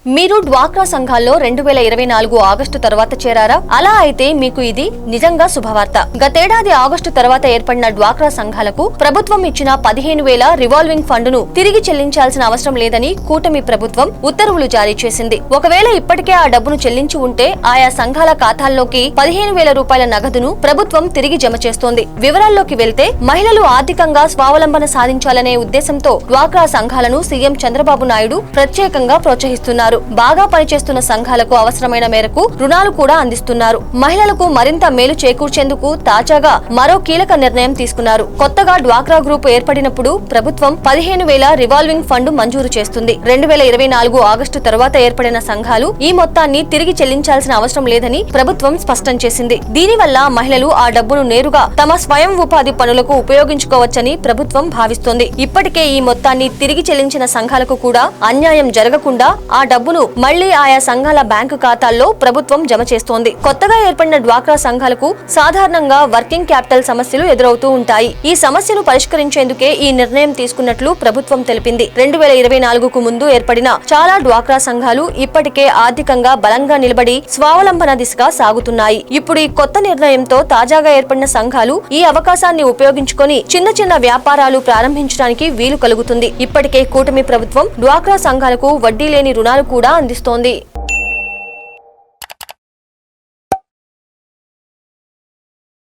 మీరు డ్వాక్రా సంఘాల్లో 2024 ఆగస్టు తర్వాత చేరారా? అలా అయితే మీకు ఇది నిజంగా శుభవార్త. గతేడాది ఆగస్టు తర్వాత ఏర్పడిన డ్వాక్రా సంఘాలకు ప్రభుత్వం ఇచ్చిన 15,000 రివాల్వింగ్ ఫండును తిరిగి చెల్లించాల్సిన అవసరం లేదని కూటమి ప్రభుత్వం ఉత్తర్వులు జారీ చేసింది. ఒకవేళ ఇప్పటికే ఆ డబ్బును చెల్లించి ఉంటే ఆయా సంఘాల ఖాతాల్లోకి 15,000 రూపాయల నగదును ప్రభుత్వం తిరిగి జమ చేస్తోంది. వివరాల్లోకి వెళ్తే మహిళలు ఆర్థికంగా స్వావలంబన సాధించాలనే ఉద్దేశంతో డ్వాక్రా సంఘాలను సీఎం చంద్రబాబు నాయుడు ప్రత్యేకంగా ప్రోత్సహిస్తున్నారు. బాగా పనిచేస్తున్న సంఘాలకు అవసరమైన మేరకు రుణాలు కూడా అందిస్తున్నారు. మహిళలకు మరింత మేలు చేకూర్చేందుకు తాజాగా మరో కీలక నిర్ణయం తీసుకున్నారు. కొత్తగా డ్వాక్రా గ్రూప్ ఏర్పడినప్పుడు ప్రభుత్వం 15,000 రివాల్వింగ్ ఫండ్ మంజూరు చేస్తుంది. 2024 ఆగస్టు తర్వాత ఏర్పడిన సంఘాలు ఈ మొత్తాన్ని తిరిగి చెల్లించాల్సిన అవసరం లేదని ప్రభుత్వం స్పష్టం చేసింది. దీనివల్ల మహిళలు ఆ డబ్బును నేరుగా తమ స్వయం ఉపాధి పనులకు ఉపయోగించుకోవచ్చని ప్రభుత్వం భావిస్తోంది. ఇప్పటికే ఈ మొత్తాన్ని తిరిగి చెల్లించిన సంఘాలకు కూడా అన్యాయం జరగకుండా ఆ డబ్బును మళ్లీ ఆయా సంఘాల బ్యాంకు ఖాతాల్లో ప్రభుత్వం జమ చేస్తోంది. కొత్తగా ఏర్పడిన డ్వాక్రా సంఘాలకు సాధారణంగా వర్కింగ్ క్యాపిటల్ సమస్యలు ఎదురవుతూ ఉంటాయి. ఈ సమస్యను పరిష్కరించేందుకే ఈ నిర్ణయం తీసుకున్నట్లు ప్రభుత్వం తెలిపింది. 2024కు ముందు ఏర్పడిన చాలా డ్వాక్రా సంఘాలు ఇప్పటికే ఆర్థికంగా బలంగా నిలబడి స్వావలంబన దిశగా సాగుతున్నాయి. ఇప్పుడు ఈ కొత్త నిర్ణయంతో తాజాగా ఏర్పడిన సంఘాలు ఈ అవకాశాన్ని ఉపయోగించుకొని చిన్న చిన్న వ్యాపారాలు ప్రారంభించడానికి వీలు కలుగుతుంది. ఇప్పటికే కూటమి ప్రభుత్వం డ్వాక్రా సంఘాలకు వడ్డీ లేని రుణాలు కూడా అందిస్తోంది.